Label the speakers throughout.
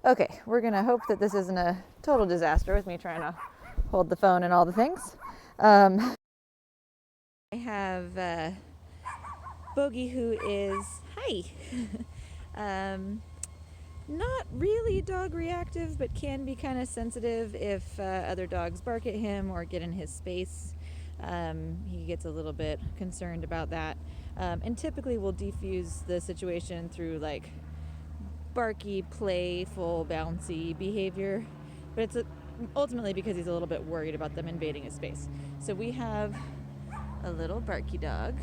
Speaker 1: Okay, we're gonna hope that this isn't a total disaster with me trying to hold the phone and all the things. I have Bogie, who is, hi, not really dog reactive, but can be kind of sensitive if other dogs bark at him or get in his space. He gets a little bit concerned about that, and typically will defuse the situation through like barky, playful, bouncy behavior, but it's ultimately because he's a little bit worried about them invading his space. So we have a little barky dog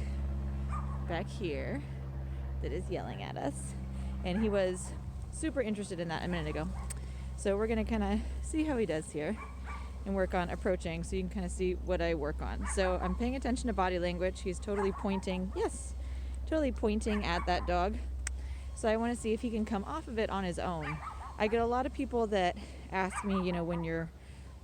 Speaker 1: back here that is yelling at us, and he was super interested in that a minute ago. So we're gonna kind of see how he does here and work on approaching, so you can kind of see what I work on. So I'm paying attention to body language. He's totally pointing, yes, totally pointing at that dog. So I want to see if he can come off of it on his own. I get a lot of people that ask me, you know, when you're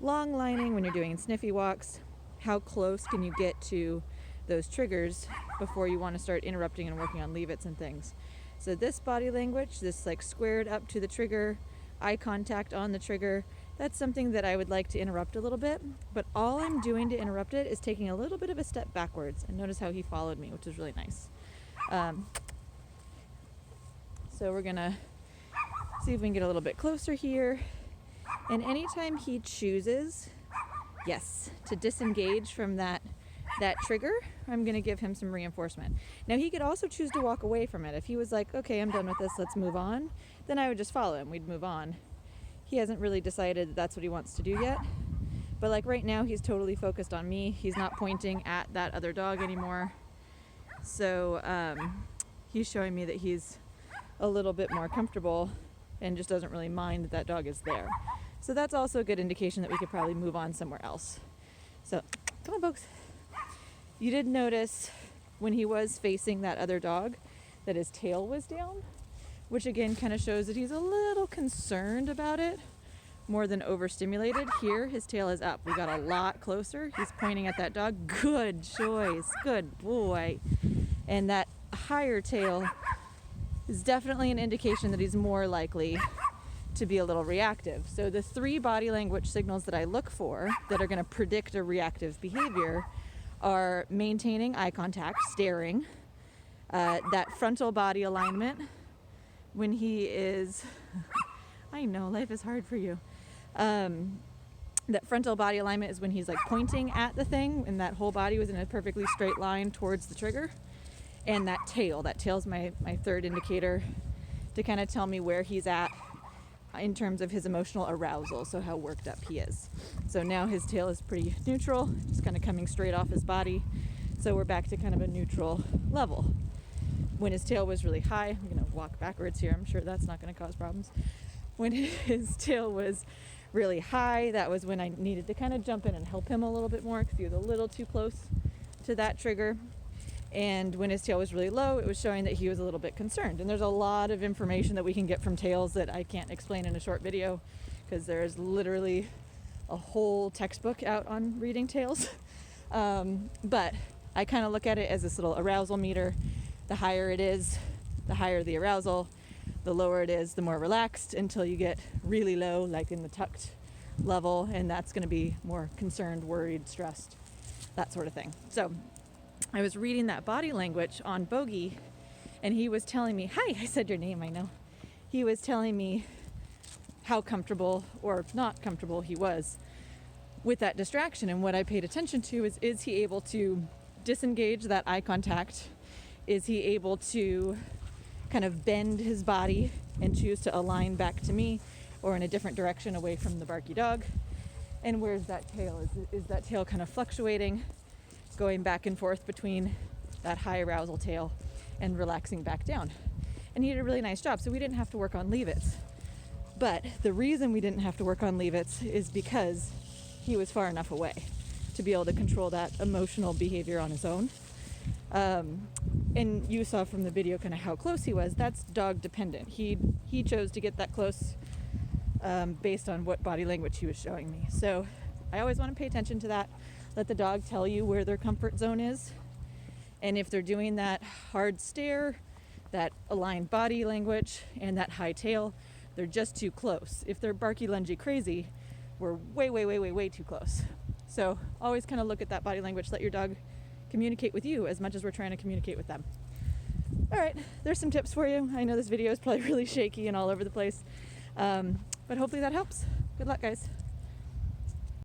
Speaker 1: long lining, when you're doing sniffy walks, how close can you get to those triggers before you want to start interrupting and working on leave-its and things. So this body language, this like squared up to the trigger, eye contact on the trigger, that's something that I would like to interrupt a little bit. But all I'm doing to interrupt it is taking a little bit of a step backwards. And notice how he followed me, which is really nice. So we're gonna see if we can get a little bit closer here. And anytime he chooses, yes, to disengage from that trigger, I'm gonna give him some reinforcement. Now he could also choose to walk away from it. If he was like, okay, I'm done with this, let's move on, then I would just follow him, we'd move on. He hasn't really decided that that's what he wants to do yet. But like right now, he's totally focused on me. He's not pointing at that other dog anymore. So he's showing me that he's a little bit more comfortable and just doesn't really mind that that dog is there. So that's also a good indication that we could probably move on somewhere else. So come on, folks. You did notice when he was facing that other dog that his tail was down, which again kind of shows that he's a little concerned about it more than overstimulated. Here his tail is up. We got a lot closer. He's pointing at that dog. Good choice, good boy. And that higher tail is definitely an indication that he's more likely to be a little reactive. So the 3 body language signals that I look for that are going to predict a reactive behavior are maintaining eye contact, staring, that frontal body alignment when he is, I know life is hard for you. That frontal body alignment is when he's like pointing at the thing and that whole body was in a perfectly straight line towards the trigger. And that tail's my 3rd indicator to kind of tell me where he's at in terms of his emotional arousal, so how worked up he is. So now his tail is pretty neutral, just kind of coming straight off his body. So we're back to kind of a neutral level. When his tail was really high, I'm gonna walk backwards here, I'm sure that's not gonna cause problems. When his tail was really high, that was when I needed to kind of jump in and help him a little bit more because he was a little too close to that trigger. And when his tail was really low, it was showing that he was a little bit concerned. And there's a lot of information that we can get from tails that I can't explain in a short video because there's literally a whole textbook out on reading tails. But I kind of look at it as this little arousal meter. The higher it is, the higher the arousal. The lower it is, the more relaxed, until you get really low, like in the tucked level. And that's going to be more concerned, worried, stressed, that sort of thing. So I was reading that body language on Bogie, and he was telling me, hi, I said your name, I know. He was telling me how comfortable or not comfortable he was with that distraction. And what I paid attention to is he able to disengage that eye contact? Is he able to kind of bend his body and choose to align back to me or in a different direction away from the barky dog? And where's that tail? Is that tail kind of fluctuating, going back and forth between that high arousal tail and relaxing back down? And he did a really nice job, so we didn't have to work on leave-its. But the reason we didn't have to work on leave-its is because he was far enough away to be able to control that emotional behavior on his own. And you saw from the video kind of how close he was. That's dog dependent. He chose to get that close based on what body language he was showing me. So I always want to pay attention to that. Let the dog tell you where their comfort zone is. And if they're doing that hard stare, that aligned body language, and that high tail, They're just too close. If they're barky, lungy, crazy, we're way too close. So always kind of look at that body language. Let your dog communicate with you as much as we're trying to communicate with them. All right, there's some tips for you. I know this video is probably really shaky and all over the place, but hopefully that helps. Good luck, guys.